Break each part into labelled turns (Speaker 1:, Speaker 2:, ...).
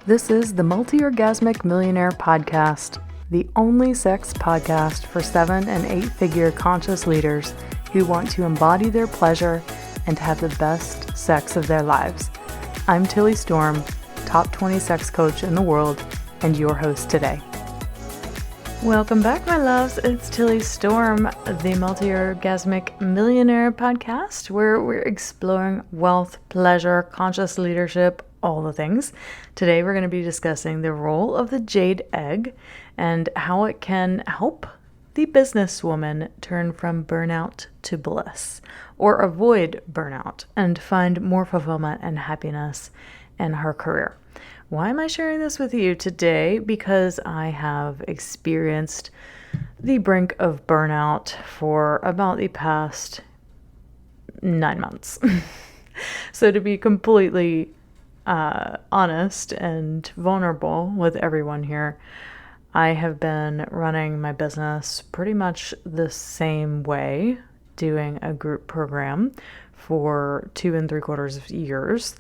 Speaker 1: This is the Multi-Orgasmic Millionaire Podcast, the only sex podcast for 7- and 8-figure conscious leaders who want to embody their pleasure and to have the best sex of their lives. I'm Tilly Storm, top 20 sex coach in the world, and your host today. Welcome back, my loves. It's Tilly Storm, the Multi-Orgasmic Millionaire Podcast, where we're exploring wealth, pleasure, conscious leadership, all the things. Today, we're going to be discussing the role of the jade egg and how it can help the businesswoman turn from burnout to bliss, or avoid burnout and find more fulfillment and happiness in her career. Why am I sharing this with you today? Because I have experienced the brink of burnout for about the past 9 months. So to be completely honest and vulnerable with everyone here, I have been running my business pretty much the same way, doing a group program for 2 3/4 years.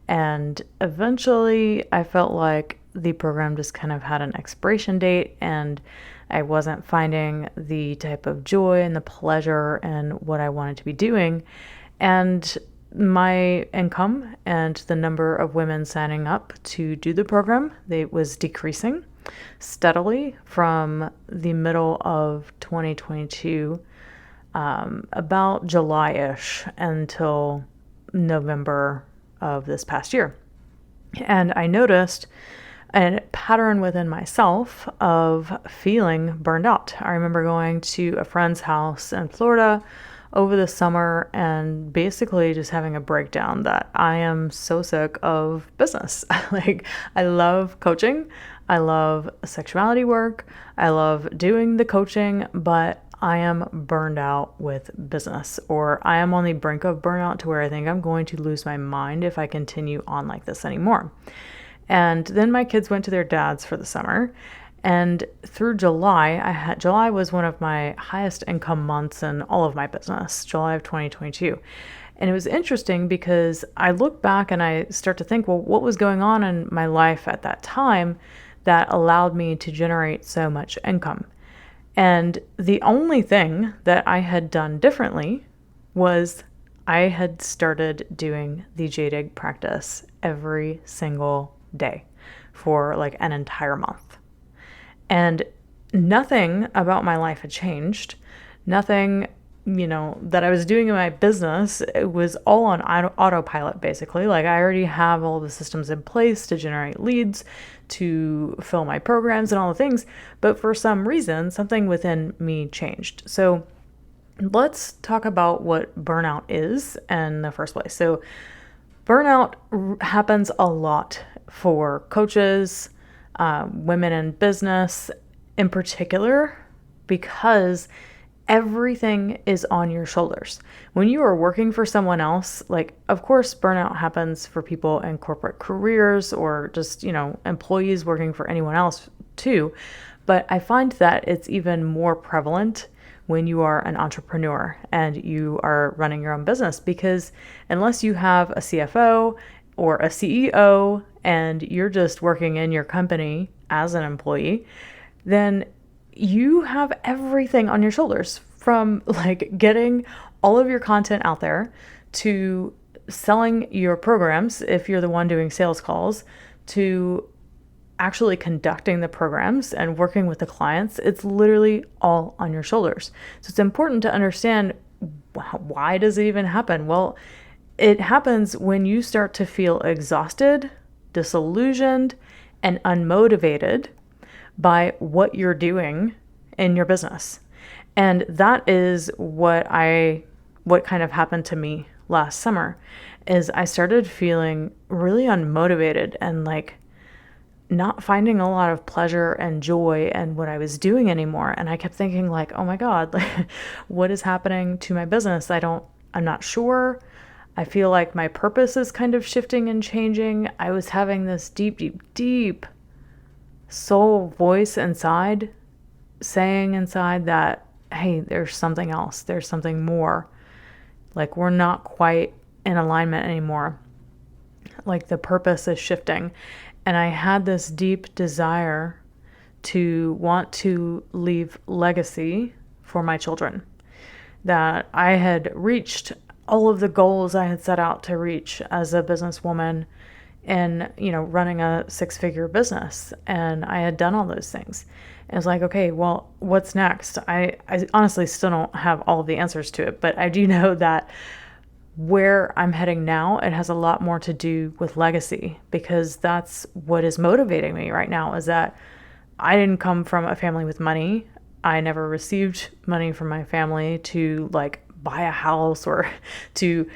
Speaker 1: And eventually I felt like the program just kind of had an expiration date and I wasn't finding the type of joy and the pleasure in what I wanted to be doing. And my income and the number of women signing up to do the program, it was decreasing steadily from the middle of 2022, about July-ish until November of this past year. And I noticed a pattern within myself of feeling burned out. I remember going to a friend's house in Florida over the summer and basically just having a breakdown that I am so sick of business. I love coaching. I love sexuality work. I love doing the coaching, but I am burned out with business, or I am on the brink of burnout to where I think I'm going to lose my mind if I continue on like this anymore. And then my kids went to their dad's for the summer. And through July was one of my highest income months in all of my business, July of 2022. And it was interesting because I look back and I start to think, well, what was going on in my life at that time that allowed me to generate so much income? And the only thing that I had done differently was I had started doing the jade egg practice every single day for like an entire month. And nothing about my life had changed. Nothing, that I was doing in my business, it was all on autopilot, basically. Like I already have all the systems in place to generate leads, to fill my programs and all the things. But for some reason, something within me changed. So let's talk about what burnout is in the first place. So burnout happens a lot for coaches, women in business in particular, because everything is on your shoulders. When you are working for someone else, of course, burnout happens for people in corporate careers or just, employees working for anyone else too. But I find that it's even more prevalent when you are an entrepreneur and you are running your own business, because unless you have a CFO or a CEO and you're just working in your company as an employee, then you have everything on your shoulders, from getting all of your content out there to selling your programs if you're the one doing sales calls, to actually conducting the programs and working with the clients. It's literally all on your shoulders. So it's important to understand, why does it even happen? Well, it happens when you start to feel exhausted, disillusioned, and unmotivated by what you're doing in your business. And that is what kind of happened to me last summer, is I started feeling really unmotivated and not finding a lot of pleasure and joy in what I was doing anymore. And I kept thinking oh my God, what is happening to my business? I'm not sure. I feel like my purpose is kind of shifting and changing. I was having this deep, deep, deep soul voice inside saying that, hey, there's something else. There's something more. We're not quite in alignment anymore. The purpose is shifting. And I had this deep desire to want to leave legacy for my children, that I had reached all of the goals I had set out to reach as a businesswoman and, running a 6-figure business. And I had done all those things. And it was like, okay, well, what's next? I honestly still don't have all of the answers to it, but I do know that where I'm heading now, it has a lot more to do with legacy, because that's what is motivating me right now, is that I didn't come from a family with money. I never received money from my family to buy a house or to,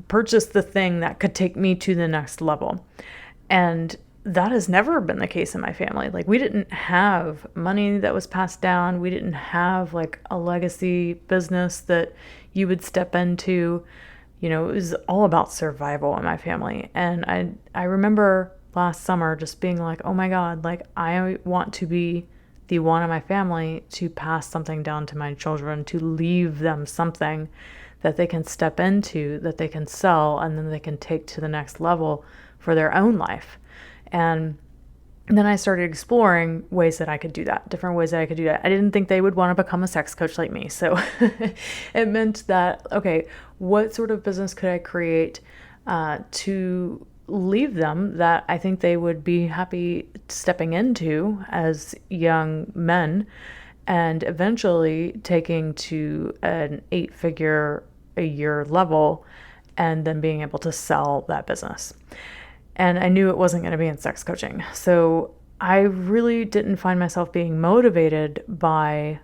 Speaker 1: purchase the thing that could take me to the next level. And that has never been the case in my family. We didn't have money that was passed down. We didn't have a legacy business that you would step into. It was all about survival in my family. And I remember last summer just being like, oh my God, I want to be the one in my family to pass something down to my children, to leave them something that they can step into, that they can sell, and then they can take to the next level for their own life. And then I started exploring ways that I could do that, different ways that I could do that. I didn't think they would want to become a sex coach like me. So it meant that, okay, what sort of business could I create to leave them that I think they would be happy stepping into as young men, and eventually taking to an 8-figure a year level, and then being able to sell that business. And I knew it wasn't going to be in sex coaching. So I really didn't find myself being motivated by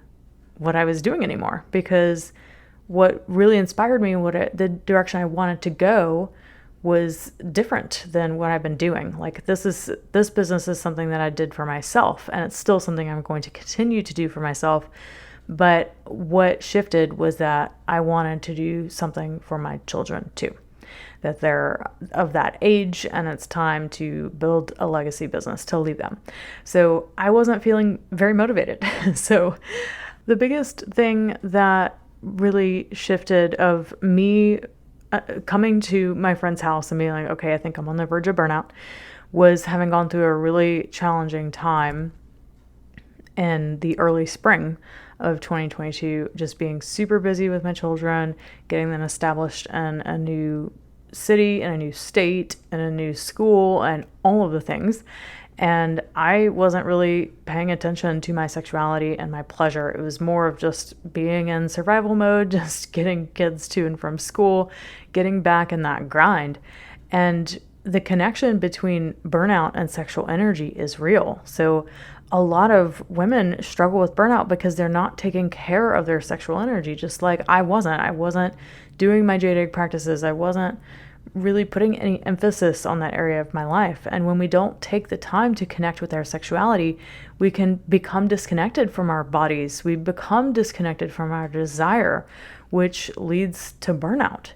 Speaker 1: what I was doing anymore, because what really inspired me, the direction I wanted to go, was different than what I've been doing. This business is something that I did for myself, and it's still something I'm going to continue to do for myself. But what shifted was that I wanted to do something for my children too, that they're of that age and it's time to build a legacy business to leave them. So I wasn't feeling very motivated. So the biggest thing that really shifted of me coming to my friend's house and being like, okay, I think I'm on the verge of burnout, was having gone through a really challenging time in the early spring of 2022, just being super busy with my children, getting them established in a new city, in a new state, in a new school, and all of the things. And I wasn't really paying attention to my sexuality and my pleasure. It was more of just being in survival mode, just getting kids to and from school, getting back in that grind. And the connection between burnout and sexual energy is real. So a lot of women struggle with burnout because they're not taking care of their sexual energy, just like I wasn't. I wasn't doing my jade egg practices. I wasn't really putting any emphasis on that area of my life. And when we don't take the time to connect with our sexuality, we can become disconnected from our bodies. We become disconnected from our desire, which leads to burnout.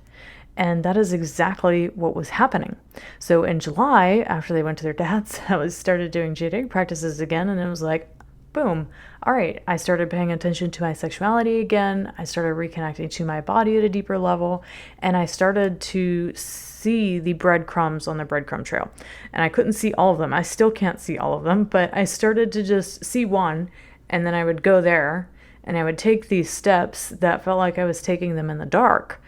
Speaker 1: And that is exactly what was happening. So in July, after they went to their dad's, I started doing jade egg practices again, and it was like, boom. All right. I started paying attention to my sexuality again. I started reconnecting to my body at a deeper level, and I started to see the breadcrumbs on the breadcrumb trail. And I couldn't see all of them. I still can't see all of them, but I started to just see one, and then I would go there, and I would take these steps that felt like I was taking them in the dark,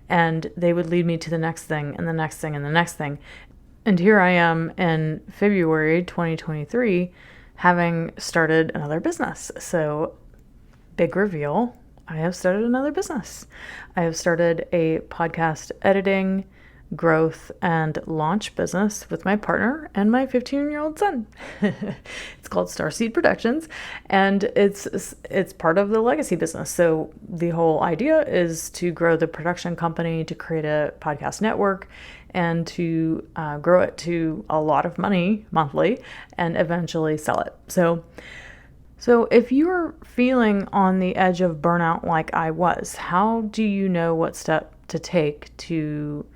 Speaker 1: and they would lead me to the next thing and the next thing and the next thing. And here I am in February 2023, having started another business. So big reveal, I have started another business. I have started a podcast editing, growth, and launch business with my partner and my 15-year-old son. It's called Starseed Productions, and it's part of the legacy business. So the whole idea is to grow the production company, to create a podcast network, and to grow it to a lot of money monthly and eventually sell it. So if you're feeling on the edge of burnout like I was, how do you know what step to take to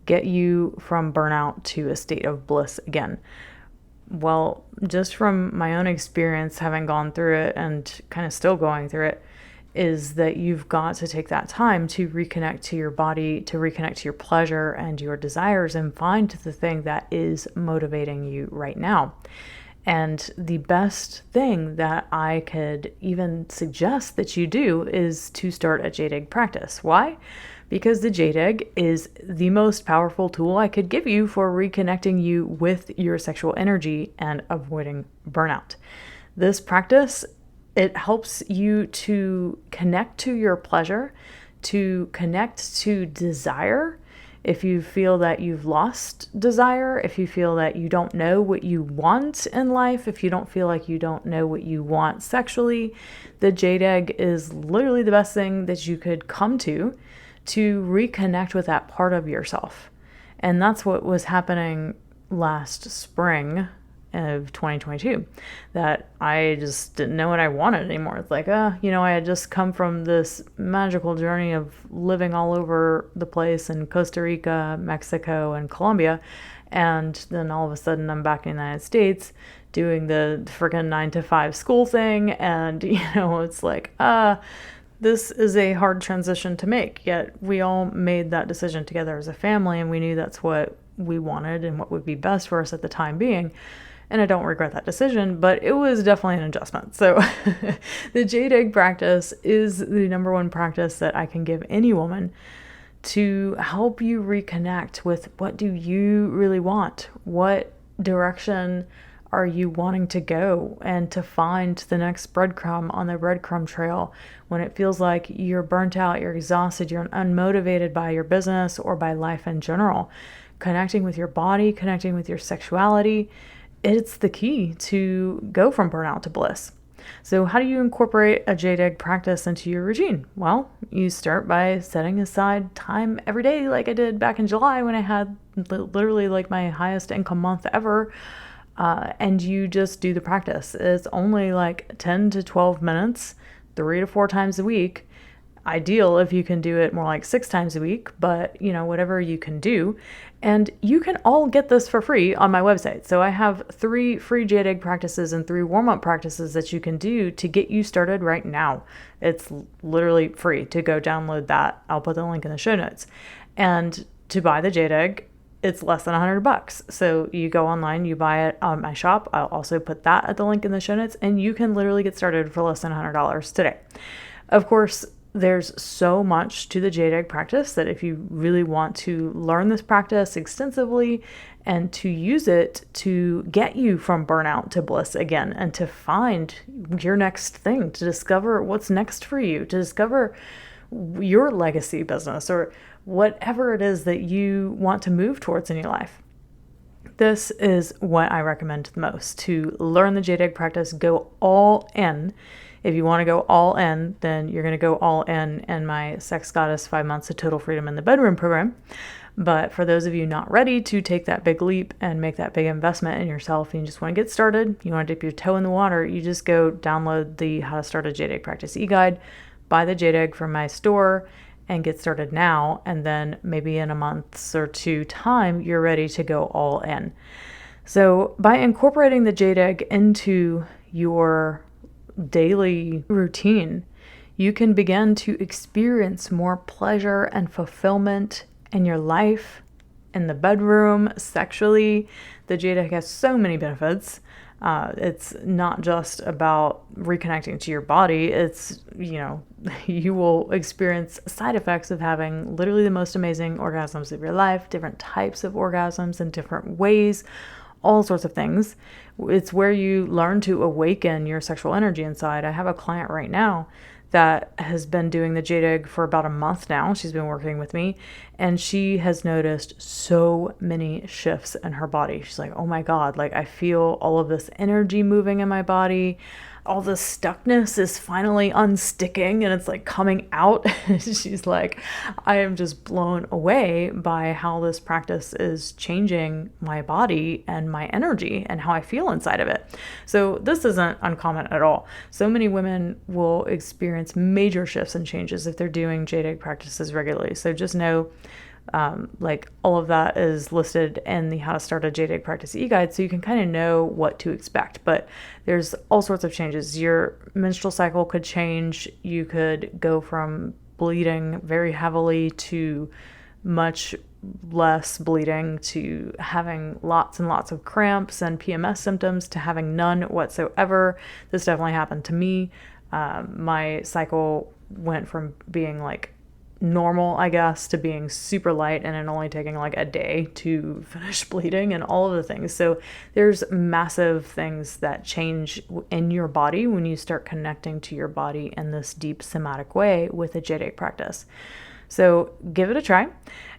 Speaker 1: get you from burnout to a state of bliss again? Well, just from my own experience, having gone through it and kind of still going through it, is that you've got to take that time to reconnect to your body, to reconnect to your pleasure and your desires, and find the thing that is motivating you right now. And the best thing that I could even suggest that you do is to start a jade egg practice. Why? Because the jade egg is the most powerful tool I could give you for reconnecting you with your sexual energy and avoiding burnout. This practice, it helps you to connect to your pleasure, to connect to desire. If you feel that you've lost desire, if you feel that you don't know what you want in life, if you don't feel like you don't know what you want sexually, the jade egg is literally the best thing that you could come to reconnect with that part of yourself. And that's what was happening last spring of 2022, that I just didn't know what I wanted anymore. It's like, I had just come from this magical journey of living all over the place in Costa Rica, Mexico, and Colombia. And then all of a sudden I'm back in the United States doing the freaking 9-to-5 school thing. And, it's like, this is a hard transition to make. Yet we all made that decision together as a family, and we knew that's what we wanted and what would be best for us at the time being. And I don't regret that decision, but it was definitely an adjustment. So the jade egg practice is the number one practice that I can give any woman to help you reconnect with what do you really want? What direction are you wanting to go? And to find the next breadcrumb on the breadcrumb trail when it feels like you're burnt out, you're exhausted, you're unmotivated by your business or by life in general. Connecting with your body, connecting with your sexuality, it's the key to go from burnout to bliss. So how do you incorporate a jade egg practice into your routine? Well, you start by setting aside time every day, like I did back in July when I had literally like my highest income month ever. And you just do the practice. It's only like 10 to 12 minutes, 3 to 4 times a week. Ideal if you can do it more like 6 times a week, but whatever you can do. And you can all get this for free on my website. So I have 3 free jade egg practices and 3 warm-up practices that you can do to get you started right now. It's literally free to go download that. I'll put the link in the show notes. And to buy the jade egg, it's less than $100. So you go online, you buy it on my shop. I'll also put that at the link in the show notes, and you can literally get started for less than $100 today. Of course, there's so much to the jade egg practice that if you really want to learn this practice extensively and to use it to get you from burnout to bliss again, and to find your next thing, to discover what's next for you, to discover your legacy business or whatever it is that you want to move towards in your life. This is what I recommend the most. To learn the jade egg practice, go all in. If you want to go all in, then you're going to go all in my Sex Goddess 5 Months of Total Freedom in the Bedroom program. But for those of you not ready to take that big leap and make that big investment in yourself, and you just want to get started, you want to dip your toe in the water, you just go download the How to Start a Jade Egg Practice e-guide, buy the jade egg from my store, and get started now. And then maybe in a month or 2 time, you're ready to go all in. So by incorporating the jade egg into your daily routine, you can begin to experience more pleasure and fulfillment in your life, in the bedroom, sexually. The jade egg has so many benefits. It's not just about reconnecting to your body. It's, you will experience side effects of having literally the most amazing orgasms of your life, different types of orgasms in different ways, all sorts of things. It's where you learn to awaken your sexual energy inside. I have a client right now that has been doing the jade egg for about a month now. She's been working with me, and she has noticed so many shifts in her body. She's like, oh my God, like I feel all of this energy moving in my body. All the stuckness is finally unsticking and it's like coming out. She's like, I am just blown away by how this practice is changing my body and my energy and how I feel inside of it. So this isn't uncommon at all. So many women will experience major shifts and changes if they're doing jade egg practices regularly. So just know Like all of that is listed in the How to Start a Jade Egg Practice e-guide, so you can kind of know what to expect. But there's all sorts of changes. Your menstrual cycle could change. You could go from bleeding very heavily to much less bleeding, to having lots and lots of cramps and PMS symptoms, to having none whatsoever. This definitely happened to me. My cycle went from being like normal, I guess, to being super light and it only taking like a day to finish bleeding and all of the things. So there's massive things that change in your body when you start connecting to your body in this deep somatic way with a jade egg practice. So give it a try.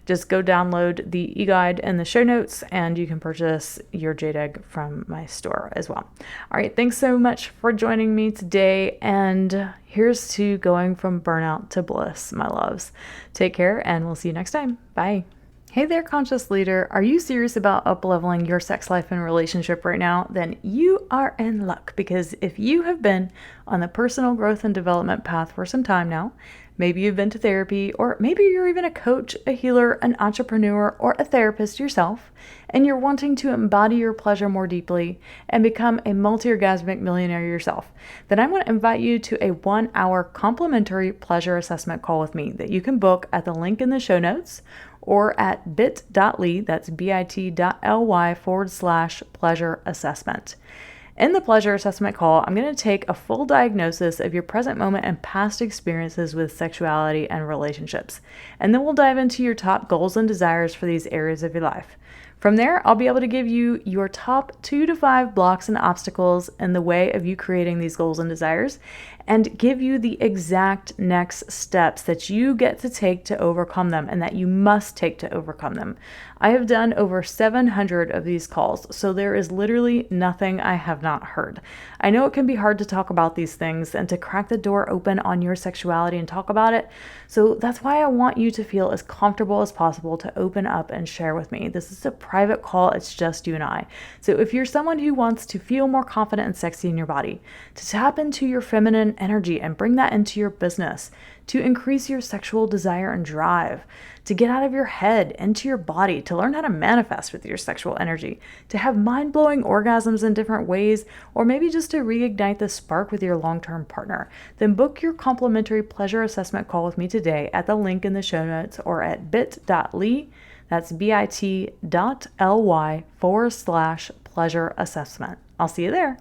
Speaker 1: Just go download the e-guide in the show notes and you can purchase your jade egg from my store as well. All right, thanks so much for joining me today. And here's to going from burnout to bliss, my loves. Take care and we'll see you next time. Bye. Hey there, conscious leader. Are you serious about up-leveling your sex life and relationship right now? Then you are in luck, because if you have been on the personal growth and development path for some time now, maybe you've been to therapy, or maybe you're even a coach, a healer, an entrepreneur, or a therapist yourself, and you're wanting to embody your pleasure more deeply and become a multi-orgasmic millionaire yourself, then I want to invite you to a 1-hour complimentary pleasure assessment call with me that you can book at the link in the show notes or at bit.ly, that's bit.ly/pleasure assessment. In the pleasure assessment call, I'm going to take a full diagnosis of your present moment and past experiences with sexuality and relationships. And then we'll dive into your top goals and desires for these areas of your life. From there, I'll be able to give you your top 2 to 5 blocks and obstacles in the way of you creating these goals and desires, and give you the exact next steps that you get to take to overcome them and that you must take to overcome them. I have done over 700 of these calls, so there is literally nothing I have not heard. I know it can be hard to talk about these things and to crack the door open on your sexuality and talk about it, so that's why I want you to feel as comfortable as possible to open up and share with me. This is a private call, it's just you and I. So if you're someone who wants to feel more confident and sexy in your body, to tap into your feminine energy and bring that into your business, to increase your sexual desire and drive, to get out of your head into your body, to learn how to manifest with your sexual energy, to have mind-blowing orgasms in different ways, or maybe just to reignite the spark with your long-term partner, then book your complimentary pleasure assessment call with me today at the link in the show notes or at bit.ly, that's bit.ly/pleasure assessment. I'll see you there.